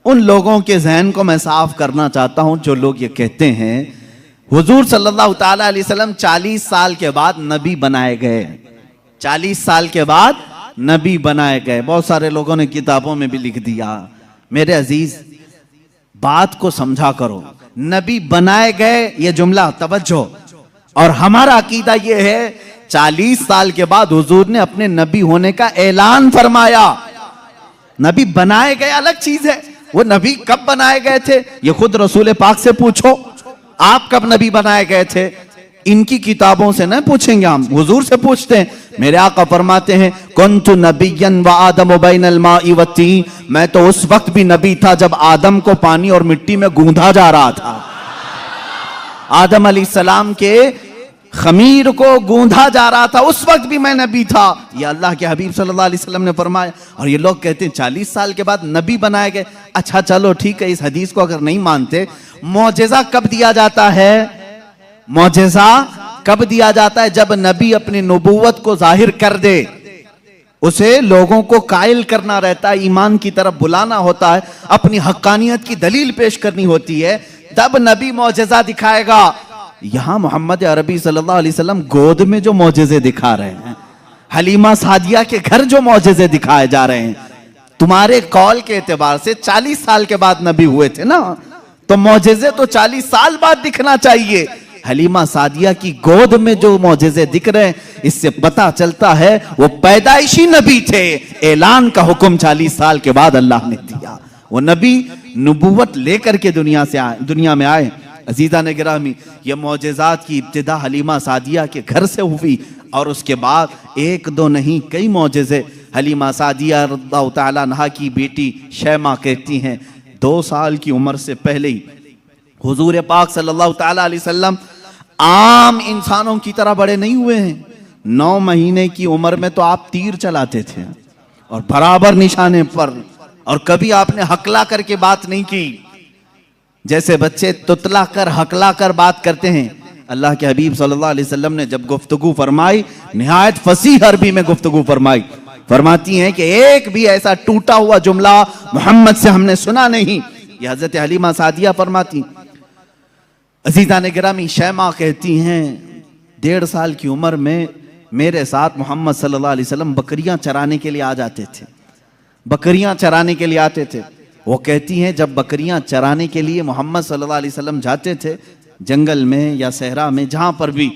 उन लोगों के जहन को मैं साफ करना चाहता हूं जो लोग ये कहते हैं हुजूर सल्लल्लाहु ताला अलैहि वसल्लम 40 साल के बाद नबी बनाए गए। 40 साल के बाद नबी बनाए गए। बहुत सारे लोगों ने किताबों में भी लिख दिया। मेरे अजीज, बात को समझा करो। नबी बनाए गए ये जुमला तवज्जो। और हमारा अकीदा ये है 40 साल के बाद हुजूर ने अपने नबी होने का ऐलान फरमाया। नबी बनाए गए अलग चीज है। वो नबी कब बनाए गए थे ये खुद रसूल पाक से पूछो। आप कब नबी बनाए गए थे? इनकी किताबों से न पूछेंगे, हम हुजूर से पूछते हैं। मेरे आका फरमाते हैं कुन्तु नबिय्यन व आदम बैनल माइ वत्तीन, मैं तो उस वक्त भी नबी था जब आदम को पानी और मिट्टी में गूंधा जा रहा था। आदम अलैहिस्सलाम के खमीर को गूंधा जा रहा था, उस वक्त भी मैं नबी था। ये अल्लाह के हबीब सल्लल्लाहु अलैहि वसल्लम ने फरमाया। और ये लोग कहते हैं 40 साल के बाद नबी बनाए गए। अच्छा चलो ठीक है, इस हदीस को अगर नहीं मानते, मौजिज़ा कब दिया जाता है? मौजिज़ा कब दिया जाता है? जब नबी अपनी नबूवत को जाहिर कर दे, उसे लोगों को कायल करना रहता है, ईमान की तरफ बुलाना होता है, अपनी हक्कानियत की दलील पेश करनी होती है, तब नबी मौजिज़ा दिखाएगा। यहां मोहम्मद अरबी सल्लल्लाहु अलैहि वसल्लम गोद में जो मौजिज़े दिखा रहे हैं, हलीमा सादिया के घर जो मौजिज़े दिखाए जा रहे हैं, तुम्हारे कौल के एतबार से 40 साल के बाद नबी हुए थे ना, तो मौजिज़े तो 40 साल बाद दिखना चाहिए। हलीमा सादिया की गोद में जो मौजिज़े दिख रहे हैं, इससे पता चलता है वो पैदाइशी नबी थे। ऐलान का हुक्म 40 साल के बाद अल्लाह ने दिया। वो नबी नबूवत लेकर के दुनिया में आए। अजीज़ा ने गिरामी, ये मौजिज़ात की इब्तिदा हलीमा सादिया के घर से हुई और उसके बाद एक दो नहीं कई मौजिज़े। हलीमा सादिया रज़ियल्लाहु ताला अन्हा की बेटी शैमा कहती हैं 2 साल की उम्र से पहले ही हुजूर पाक सल्लल्लाहु ताला अलैहि वसल्लम आम इंसानों की तरह बड़े नहीं हुए हैं। 9 महीने की उम्र में तो आप तीर चलाते थे और बराबर निशाने पर, और कभी आपने हकला करके बात नहीं की। जैसे बच्चे तुतला कर हकला कर बात करते हैं, अल्लाह के हबीब सल्लल्लाहु अलैहि वसल्लम ने जब गुफ्तगू फरमाई, निहायत फसीह अरबी में गुफ्तगू फरमाई। फरमाती हैं कि एक भी ऐसा टूटा हुआ जुमला मोहम्मद से हमने सुना नहीं। यह हजरत हलीमा सादिया फरमाती। अजीज़ा ने गिरामी, शैमा कहती हैं 1.5 साल की उम्र में मेरे साथ मोहम्मद सल्लल्लाहु अलैहि वसल्लम बकरियां चराने के लिए आ जाते थे। बकरियां चराने के लिए आते थे। वो कहती हैं जब बकरियां चराने के लिए मोहम्मद सल्लल्लाहु अलैहि वसल्लम जाते थे, जंगल में या सहरा में जहां पर भी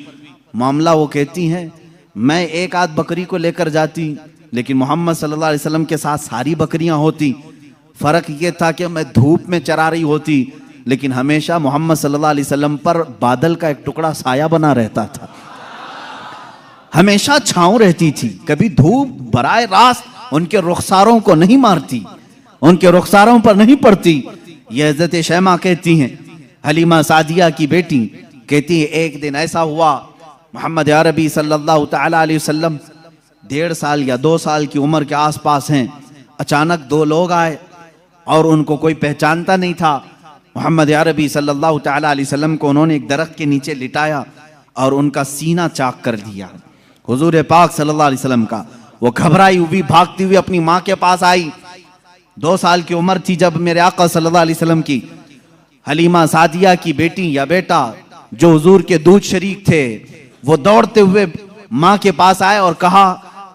मामला, वो कहती हैं मैं एक आध बकरी को लेकर जाती, लेकिन मोहम्मद सल्लल्लाहु अलैहि वसल्लम के साथ सारी बकरियां होती। फर्क ये था कि मैं धूप में चरा रही होती, लेकिन हमेशा मोहम्मद सल्लल्लाहु अलैहि वसल्लम पर बादल का एक टुकड़ा साया बना रहता था। हमेशा छांव रहती थी, कभी धूप बराए रास्त उनके रुखसारों को नहीं मारती, उनके रुखसारों पर नहीं पड़ती। यह हज़रत शैमा कहती हैं, हलीमा सादिया की बेटी कहती है एक दिन ऐसा हुआ, मोहम्मद अरबी सल्लल्लाहु ताला अलैहि वसल्लम 1.5 साल या 2 साल की उम्र के आसपास हैं। अचानक 2 लोग आए और उनको कोई पहचानता नहीं था। मोहम्मद अरबी सल्लल्लाहु ताला अलैहि वसल्लम को उन्होंने एक दरख्त के नीचे लिटाया और उनका सीना चाक कर दिया हुजूर पाक सल्लल्लाहु अलैहि वसल्लम का। वो घबराई हुई भागती हुई अपनी माँ के पास आई। 2 साल की उम्र थी जब मेरे आका सल्लल्लाहु अलैहि वसल्लम की। हलीमा सादिया की बेटी या बेटा जो हुजूर के दूध शरीक थे, वो दौड़ते हुए माँ के पास आए और कहा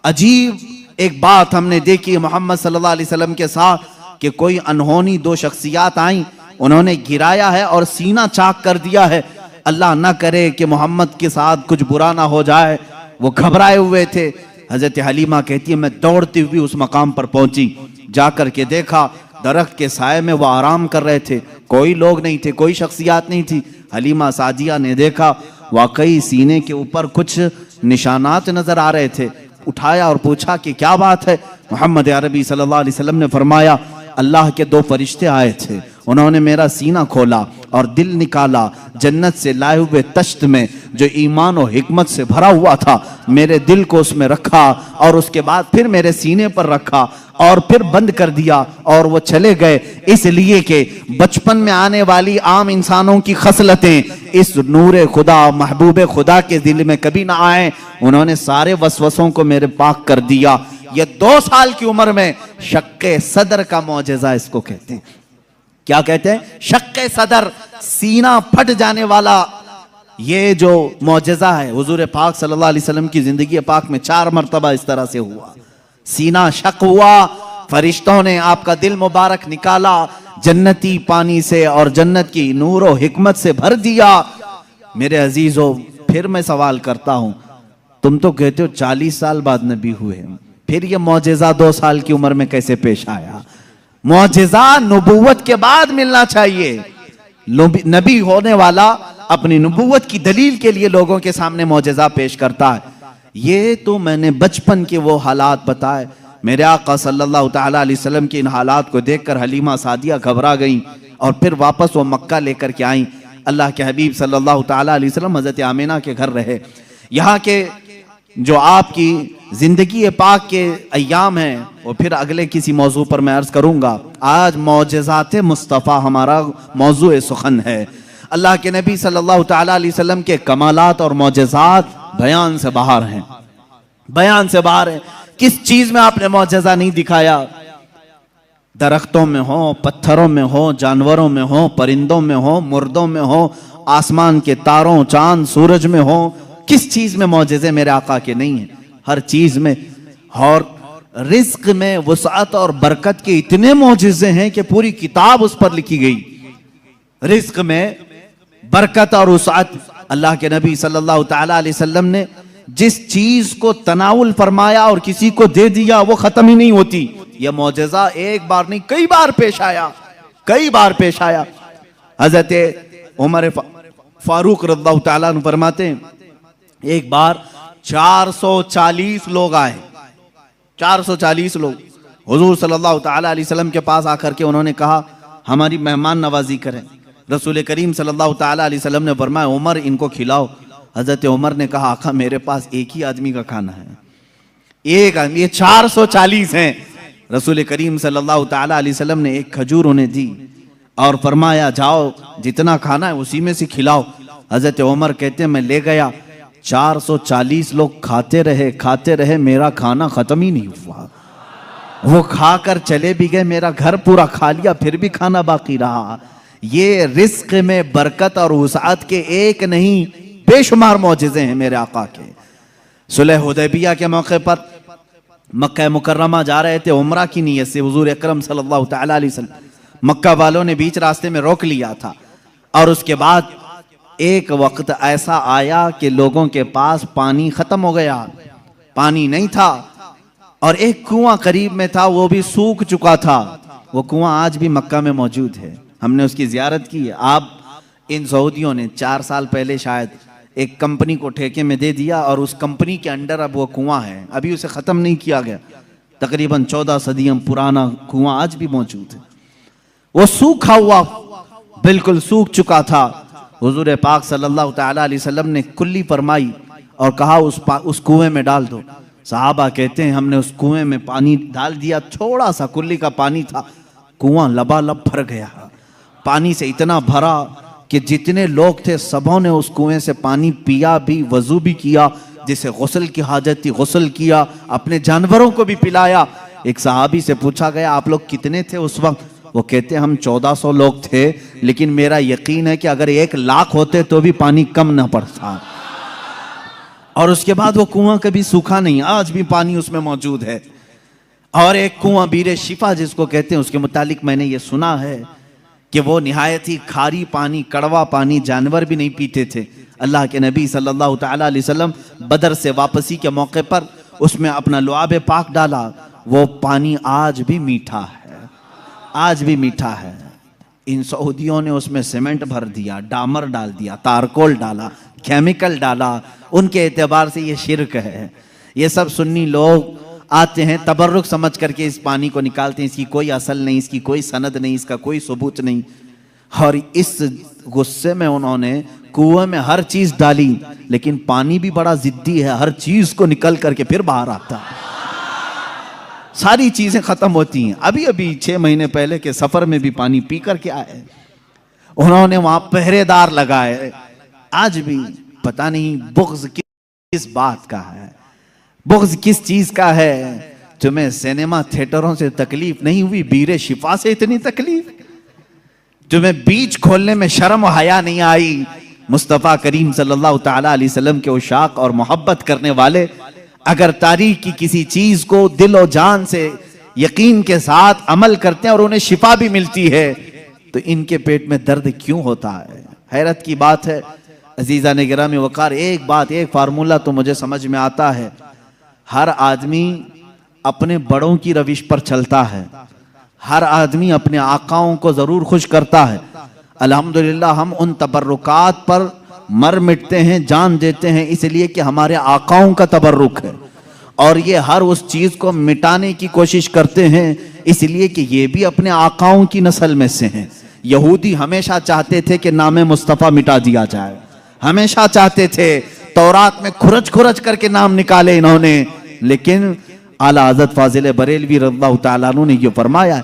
अजीब एक बात हमने देखी मोहम्मद सल्लल्लाहु अलैहि वसल्लम के साथ, कि कोई अनहोनी 2 शख्सियात आई, उन्होंने गिराया है और सीना चाक कर दिया है। अल्लाह ना करे कि मोहम्मद के साथ कुछ बुरा ना हो जाए। वो घबराए हुए थे। हजरत हलीमा कहती है मैं दौड़ती हुई उस मकाम पर पहुंची, जाकर के देखा दरख्त के साए में वो आराम कर रहे थे, कोई लोग नहीं थे, कोई शख्सियात नहीं थी। हलीमा सादिया ने देखा वाकई सीने के ऊपर कुछ निशानात नजर आ रहे थे। उठाया और पूछा कि क्या बात है? मोहम्मद अरबी सल्लल्लाहु अलैहि वसल्लम ने फरमाया अल्लाह के 2 फरिश्ते आए थे, उन्होंने मेरा सीना खोला और दिल निकाला, जन्नत से लाए हुए तश्त में जो ईमान और हिकमत से भरा हुआ था, मेरे दिल को उसमें रखा और उसके बाद फिर मेरे सीने पर रखा और फिर बंद कर दिया और वो चले गए। इसलिए कि बचपन में आने वाली आम इंसानों की खसलतें इस नूरे खुदा महबूब खुदा के दिल में कभी ना आए। उन्होंने सारे वसवसों को मेरे पाक कर दिया। ये 2 साल की उम्र में शक्के सदर का मौजज़ा इसको कहते हैं। क्या कहते हैं? शक्के सदर, सीना फट जाने वाला ये जो मौजज़ा है हुजूर पाक सल्लल्लाहु अलैहि वसल्लम की जिंदगी पाक में 4 मरतबा इस तरह से हुआ। सीना शक हुआ, फरिश्तों ने आपका दिल मुबारक निकाला, जन्नती पानी से और जन्नत की नूर और हिकमत से भर दिया। मेरे अजीजों, फिर मैं सवाल करता हूं, तुम तो कहते हो 40 साल बाद नबी हुए, फिर ये मौजज़ा 2 साल की उम्र में कैसे पेश आया? मौजज़ा नबूवत के बाद मिलना चाहिए। नबी होने वाला अपनी नबूवत की दलील के लिए लोगों के सामने मौजज़ा पेश करता है। ये तो मैंने बचपन के वो हालात बताए। मेरे आका सल्लल्लाहु ताला अलैहि वसल्लम के इन हालात को देखकर हलीमा सादिया घबरा गईं और फिर वापस वो मक्का लेकर के आईं। अल्लाह के हबीब सल्लल्लाहु ताला अलैहि वसल्लम हज़रत आमिना के घर रहे। यहाँ के जो आपकी जिंदगी पाक के अय्याम हैं वो फिर अगले किसी मौजू पर मैं अर्ज करूंगा। आज मौजज़ात मुस्तफ़ा हमारा मौजू सुखन है। अल्लाह के नबी सल्लल्लाहु ताला अलैहि वसल्लम के कमालात और मौजज़ात बयान से बाहर हैं, बयान से बाहर है। किस चीज में आपने मौजज़ा नहीं दिखाया? दरख्तों में हो, पत्थरों में हो, जानवरों में हो, परिंदों में हो, मुर्दों में हो, आसमान के तारों, चांद, सूरज में हो, किस चीज में मौजज़े मेरे आका के नहीं है? हर चीज में। और रिज्क में वुसअत और बरकत के इतने मौजज़े हैं कि पूरी किताब उस पर लिखी गई। रिज्क में बरकत और वुसअत, अल्लाह के नबी सल्लल्लाहु ताला अलैहि वसल्लम ने जिस चीज को तनाउल फरमाया और किसी को दे दिया वो खत्म ही नहीं होती। यह मौजज़ा एक बार नहीं कई बार पेश आया, कई बार पेश आया। हजरत उमर फारूक रज़ियल्लाहु ताला अन्हु फरमाते हैं, एक बार 440 लोग आए, 440 लोग हुजूर सल्लल्लाहु ताला अलैहि वसल्लम के पास आकर के उन्होंने कहा हमारी मेहमान नवाजी करें। रसूल करीम सल्लल्लाहु ताला अलैहि वसल्लम ने फरमाया उमर इनको खिलाओ। हजरत उमर ने कहा आका मेरे पास एक ही आदमी का खाना है, एक आदमी, ये 440 हैं। रसूल करीम सल्लल्लाहु ताला अलैहि वसल्लम ने एक खजूर उन्हें दी और फरमाया जाओ जितना खाना है उसी में से खिलाओ। हजरत उमर कहते हैं मैं ले गया, 440 लोग खाते रहे, मेरा खाना खत्म ही नहीं हुआ। वो खाकर चले भी गए, मेरा घर पूरा खा लिया, फिर भी खाना बाकी रहा। ये रिस्क में बरकत और वुसअत के एक नहीं बेशुमार मौजज़े हैं मेरे आका के। सुलह हुदैबिया के मौके पर मक्का मुकर्रमा जा रहे थे उम्रा की नीयत से हुजूर अकरम सल्लल्लाहु ताला अलैहि वसल्लम। मक्का वालों ने बीच रास्ते में रोक लिया था और उसके बाद एक वक्त ऐसा आया कि लोगों के पास पानी खत्म हो गया, पानी नहीं था और एक कुआं करीब में था वो भी सूख चुका था। वो कुआं आज भी मक्का में मौजूद है, हमने उसकी जियारत की है। आप इन सऊदियों ने 4 साल पहले शायद एक कंपनी को ठेके में दे दिया और उस कंपनी के अंडर अब वो कुआं है, अभी उसे ख़त्म नहीं किया गया। तकरीबन 14 सदियों पुराना कुआं आज भी मौजूद है। वो सूखा हुआ, बिल्कुल सूख चुका था। हुजूर पाक सल्लल्लाहु ताला अलैहि वसल्लम ने कुल्ली फरमाई और कहा उस कुएं में डाल दो। सहाबा कहते हैं हमने उस कुएं में पानी डाल दिया, थोड़ा सा कुल्ली का पानी था, कुआं लबालब भर गया। पानी से इतना भरा कि जितने लोग थे सबों ने उस कुएं से पानी पिया भी, वजू भी किया, जिसे गुस्ल की हाजत थी गुस्ल किया, अपने जानवरों को भी पिलाया। एक सहाबी से पूछा गया आप लोग कितने थे उस वक्त? वो कहते हम 1400 लोग थे, लेकिन मेरा यकीन है कि अगर 1 लाख होते तो भी पानी कम ना पड़ता। और उसके बाद वो कुआं कभी सूखा नहीं, आज भी पानी उसमें मौजूद है। और एक कुआं बीरे शिफा जिसको कहते हैं, उसके मुतालिक मैंने ये सुना है कि वो निहायत ही खारी पानी, कड़वा पानी, जानवर भी नहीं पीते थे। अल्लाह के नबी सल्लल्लाहु ताला अलैहि वसल्लम बदर से वापसी के मौके पर उसमें अपना लुआब पाक डाला, वो पानी आज भी मीठा है, आज भी मीठा है। इन सऊदियों ने उसमें सीमेंट भर दिया, डामर डाल दिया, तारकोल डाला, केमिकल डाला, उनके एतबार से ये शिरक है। ये सब सुन्नी लोग आते हैं तबर्रुक समझ करके इस पानी को निकालते हैं, इसकी कोई असल नहीं, इसकी कोई सनद नहीं, इसका कोई सबूत नहीं। और इस गुस्से में उन्होंने कुएं में हर चीज डाली, लेकिन पानी भी बड़ा जिद्दी है, हर चीज को निकल करके फिर बाहर आता है, सारी चीजें खत्म होती हैं। अभी अभी 6 महीने पहले के सफर में भी पानी पी करके आए, उन्होंने वहां पहरेदार लगाए। आज भी पता नहीं बुग़्ज़ किस बात का है, बुग़्ज़ किस चीज का है। तुम्हें सिनेमा थिएटरों से तकलीफ नहीं हुई, बीरे शिफा से इतनी तकलीफ। तुम्हें बीज खोलने में शर्म और हया नहीं आई। मुस्तफ़ा करीम सल्लल्लाहु ताला अलैहि वसल्लम के उशाक और मोहब्बत करने वाले अगर तारीख की किसी चीज को दिल और जान से यकीन के साथ अमल करते हैं और उन्हें शिफा भी मिलती है, तो इनके पेट में दर्द क्यों होता है? हैरत की बात है अजीज़ा ने गिरामी वकार। एक बात, एक फार्मूला तो मुझे समझ में आता है, हर आदमी अपने बड़ों की रविश पर चलता है, हर आदमी अपने आकाओं को जरूर खुश करता है। अल्हम्दुलिल्लाह हम उन तबर्रुकात पर मर मिटते हैं, जान देते हैं, इसलिए कि हमारे आकाओं का तबर्रुक है। और ये हर उस चीज को मिटाने की कोशिश करते हैं इसलिए कि ये भी अपने आकाओं की नस्ल में से हैं। यहूदी हमेशा चाहते थे कि नाम मुस्तफ़ा मिटा दिया जाए, हमेशा चाहते थे। तौरात में खुरच खुरच करके नाम निकाले इन्होंने, लेकिन आला हज़रत फाजिल बरेलवी रज़ियल्लाहु ताला अन्हु ने ये फरमाया,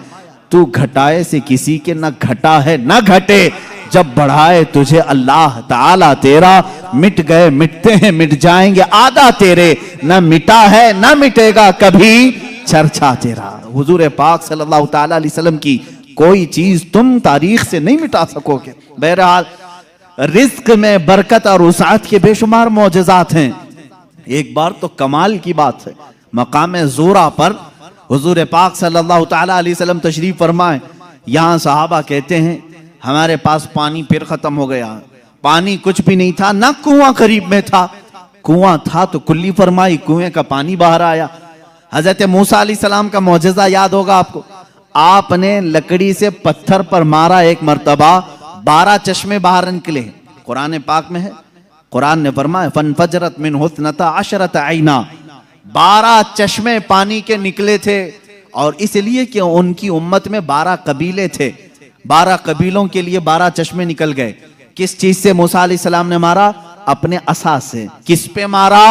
तू घटाए से किसी के न घटा है न घटे, जब बढ़ाए तुझे अल्लाह ताला तेरा। मिट गए मिटते हैं मिट जाएंगे आदा तेरे, न मिटा है न मिटेगा कभी चर्चा तेरा। हुजूर पाक सल्लल्लाहु ताला अलैहि वसल्लम की कोई चीज तुम तारीख से नहीं मिटा सकोगे। बहरहाल रिज्क में बरकत और वसाअत के बेशुमार मौजज़ात हैं। एक बार तो कमाल की बात है, मकाम ज़ोरा पर हुजूर पाक सल्लल्लाहु ताला अलैहि वसल्लम तशरीफ फरमाए। यहाँ सहाबा कहते हैं हमारे पास पानी फिर खत्म हो गया। पानी कुछ भी नहीं था, ना कुआं करीब में था, कुआं था तो कुल्ली फरमाई, कुएं का पानी बाहर आया। हजरत मूसा अलैहिस्सलाम का मौजज़ा याद होगा आपको, आपने लकड़ी से पत्थर पर मारा एक मर्तबा, 12 चश्मे बाहर निकले। कुरान पाक में है, कुरान ने फरमाया फनफजरत मिन हुस्नता अशरत आइना, 12 चश्मे पानी के निकले थे। और इसलिए कि उनकी उम्मत में 12 कबीले थे, 12 कबीलों के लिए 12 चश्मे निकल गए। किस चीज से मूसा अलैहिस्सलाम ने मारा? अपने असा से। किस पे मारा?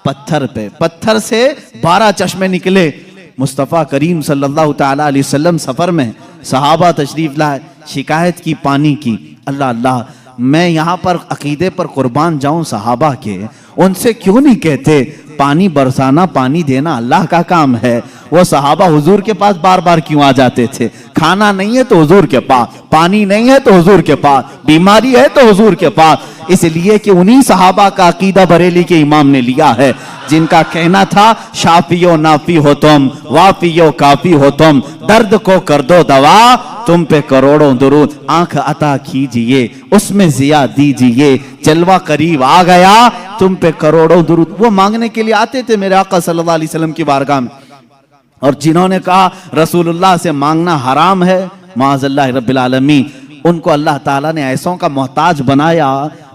पत्थर पे। पत्थर से 12 चश्मे निकले। मुस्तफ़ा करीम सल्लल्लाहु ताला अलैहि वसल्लम सफर में, सहाबा तशरीफ लाए, शिकायत की पानी की। अल्लाह अल्लाह, मैं यहाँ पर अकीदे पर कुर्बान जाऊं सहाबा के, उनसे क्यों नहीं कहते पानी बरसाना पानी देना अल्लाह का काम है। वो सहाबा हुजूर के पास बार बार क्यों आ जाते थे? खाना नहीं है तो हुजूर के पास, पानी नहीं है तो हुजूर के पास, बीमारी है तो हुजूर के पास। इसलिए कि उन्हीं सहाबा का अकीदा बरेली के इमाम ने लिया है, जिनका कहना था शाफियो नाफी हो तुम, वाफियो काफी हो तुम, दर्द को कर दो दवा, तुम पे करोड़ों दुरूद, आंख अता कीजिए उसमें जिया दीजिए, जलवा करीब आ गया तुम पे करोड़ों दुरूद। वो मांगने के लिए आते थे मेरे आका सल्लल्लाहु अलैहि वसल्लम की बारगाह में, और जिन्होंने कहा रसूलुल्लाह से मांगना हराम है, माअज़ल्लाह रब्बिल आलमीन, उनको अल्लाह ताला ने ऐसों का मोहताज बनाया,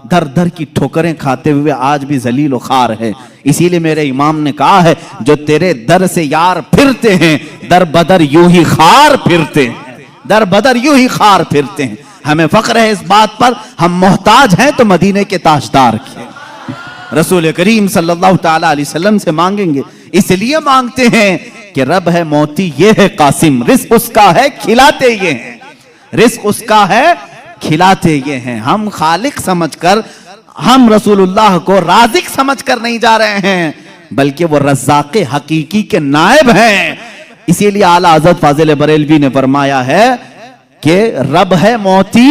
दर दर की ठोकरें खाते हुए आज भी जलील खार है। इसीलिए मेरे इमाम ने कहा है, जो तेरे दर से यार फिरते हैं, दर बदर यूं ही खार फिरते हैं, दर बदर यूं ही खार फिरते हैं। हमें फख्र है इस बात पर, हम मोहताज हैं तो मदीने के ताजदार के रसूल करीम सल्लल्लाहु ताला अलैहि वसल्लम से मांगेंगे। इसलिए मांगते हैं कि रब है मोती ये है कासिम, रिस्क उसका है खिलाते ये हैं, रिस्क उसका है खिलाते ये हैं। हम खालिक समझकर, हम रसूलुल्लाह को राज़िक समझकर नहीं जा रहे हैं, बल्कि वो रज़्ज़ाक़ हकीकी के नायब हैं। इसीलिए आला हज़रत फाजिल बरेलवी ने फरमाया है कि रब है मोती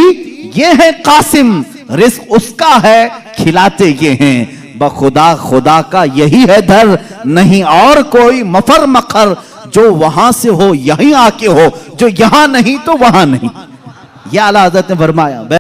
ये है कासिम, रिस्क उसका है खिलाते ये हैं। बखुदा खुदा का यही है दर, नहीं और कोई मफर मखर, जो वहां से हो यहीं आके हो, जो यहां नहीं तो वहां नहीं। यह आला हज़रत ने फरमाया।